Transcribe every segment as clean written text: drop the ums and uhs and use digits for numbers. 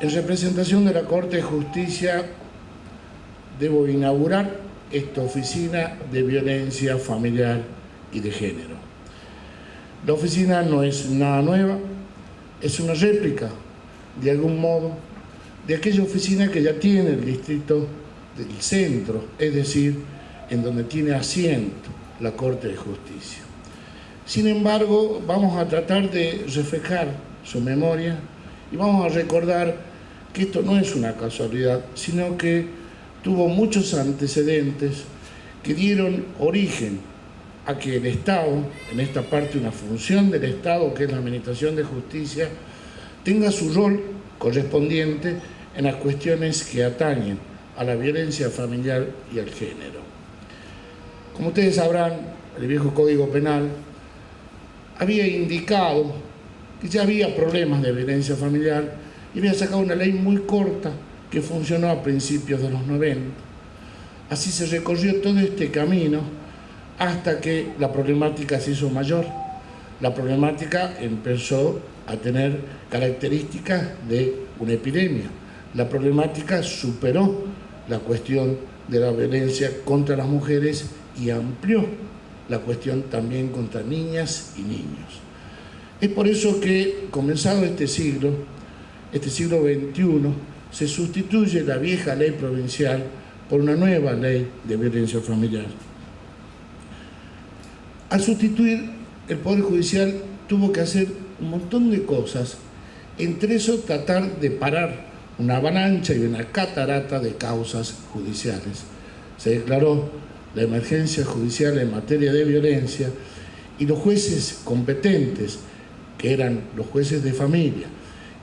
En representación de la Corte de Justicia, debo inaugurar esta oficina de violencia familiar y de género. La oficina no es nada nueva, es una réplica, de algún modo, de aquella oficina que ya tiene el distrito del centro, es decir, en donde tiene asiento la Corte de Justicia. Sin embargo, vamos a tratar de refrescar su memoria y vamos a recordar que esto no es una casualidad, sino que tuvo muchos antecedentes que dieron origen a que el Estado, en esta parte una función del Estado, que es la Administración de Justicia, tenga su rol correspondiente en las cuestiones que atañen a la violencia familiar y al género. Como ustedes sabrán, el viejo Código Penal había indicado que ya había problemas de violencia familiar y había sacado una ley muy corta que funcionó a principios de los 90. Así se recorrió todo este camino hasta que la problemática se hizo mayor. La problemática empezó a tener características de una epidemia. La problemática superó la cuestión de la violencia contra las mujeres y amplió la cuestión también contra niñas y niños. Es por eso que, comenzado este siglo XXI, se sustituye la vieja ley provincial por una nueva ley de violencia familiar. Al sustituir, el Poder Judicial tuvo que hacer un montón de cosas, entre eso tratar de parar una avalancha y una catarata de causas judiciales. Se declaró la emergencia judicial en materia de violencia y los jueces competentes, que eran los jueces de familia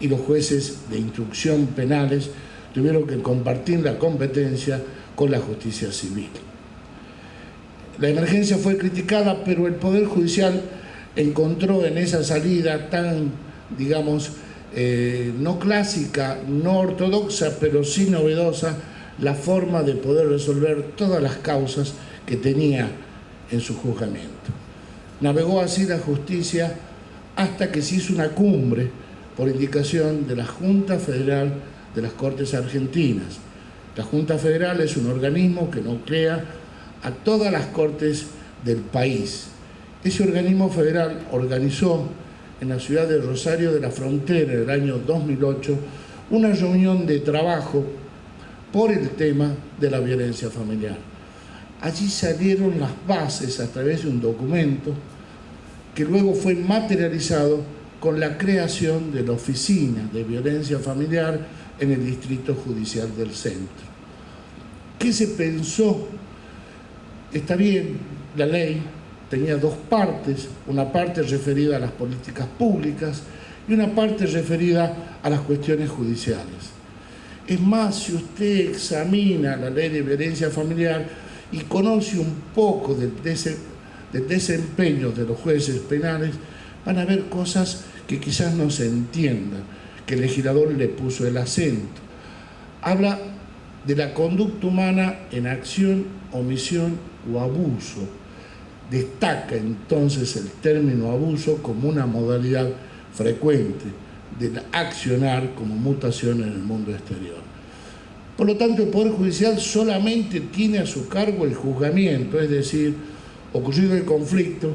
y los jueces de instrucción penales, tuvieron que compartir la competencia con la justicia civil. La emergencia fue criticada, pero el Poder Judicial encontró en esa salida tan, digamos, no clásica, no ortodoxa, pero sí novedosa, la forma de poder resolver todas las causas que tenía en su juzgamiento. Navegó así la justicia hasta que se hizo una cumbre por indicación de la Junta Federal de las Cortes Argentinas. La Junta Federal es un organismo que nuclea a todas las cortes del país. Ese organismo federal organizó en la ciudad de Rosario de la Frontera, en el año 2008, una reunión de trabajo por el tema de la violencia familiar. Allí salieron las bases a través de un documento que luego fue materializado con la creación de la Oficina de Violencia Familiar en el Distrito Judicial del Centro. ¿Qué se pensó? Está bien, la ley tenía dos partes, una parte referida a las políticas públicas y una parte referida a las cuestiones judiciales. Es más, si usted examina la ley de violencia familiar y conoce un poco del desempeño de los jueces penales, van a ver cosas que quizás no se entiendan, que el legislador le puso el acento. Habla de la conducta humana en acción, omisión o abuso. Destaca entonces el término abuso como una modalidad frecuente del accionar como mutación en el mundo exterior. Por lo tanto, el Poder Judicial solamente tiene a su cargo el juzgamiento, es decir, ocurrido el conflicto,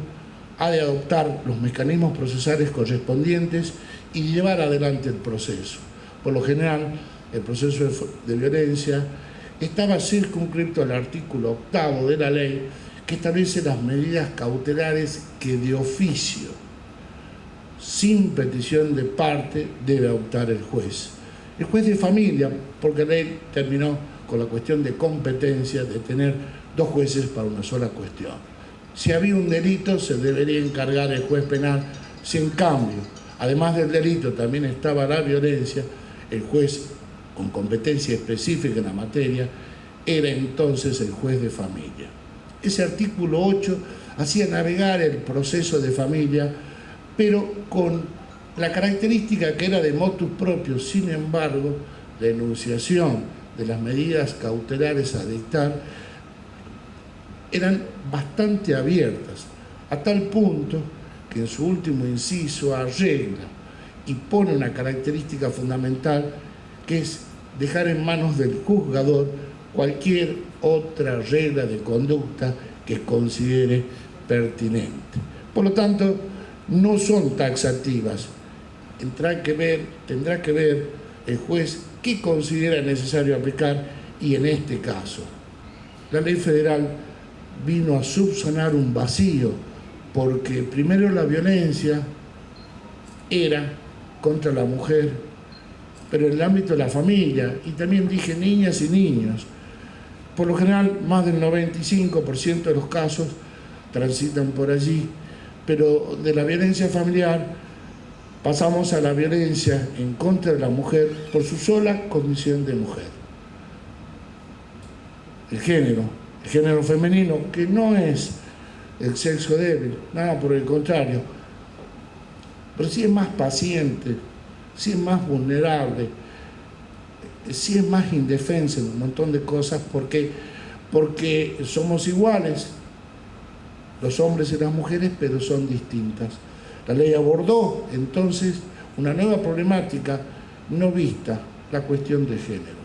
ha de adoptar los mecanismos procesales correspondientes y llevar adelante el proceso. Por lo general, el proceso de violencia estaba circunscrito al artículo 8 de la ley, que establece las medidas cautelares que de oficio, sin petición de parte, debe adoptar el juez. El juez de familia, porque la ley terminó con la cuestión de competencia de tener dos jueces para una sola cuestión. Si había un delito, se debería encargar el juez penal. Si en cambio, además del delito, también estaba la violencia, el juez con competencia específica en la materia era entonces el juez de familia. Ese artículo 8 hacía navegar el proceso de familia, pero con la característica que era de motus propio. Sin embargo, la enunciación de las medidas cautelares a dictar eran bastante abiertas, a tal punto que en su último inciso arregla y pone una característica fundamental que es dejar en manos del juzgador cualquier otra regla de conducta que considere pertinente. Por lo tanto, no son taxativas. Tendrá que ver el juez qué considera necesario aplicar, y en este caso, la ley federal vino a subsanar un vacío, porque primero la violencia era contra la mujer, pero en el ámbito de la familia, y también dije niñas y niños. Por lo general, más del 95% de los casos transitan por allí, pero de la violencia familiar pasamos a la violencia en contra de la mujer por su sola condición de mujer. El género femenino, que no es el sexo débil, nada por el contrario, pero sí es más paciente, sí es más vulnerable, sí es más indefensa en un montón de cosas, porque somos iguales, los hombres y las mujeres, pero son distintas. La ley abordó entonces una nueva problemática no vista, la cuestión de género.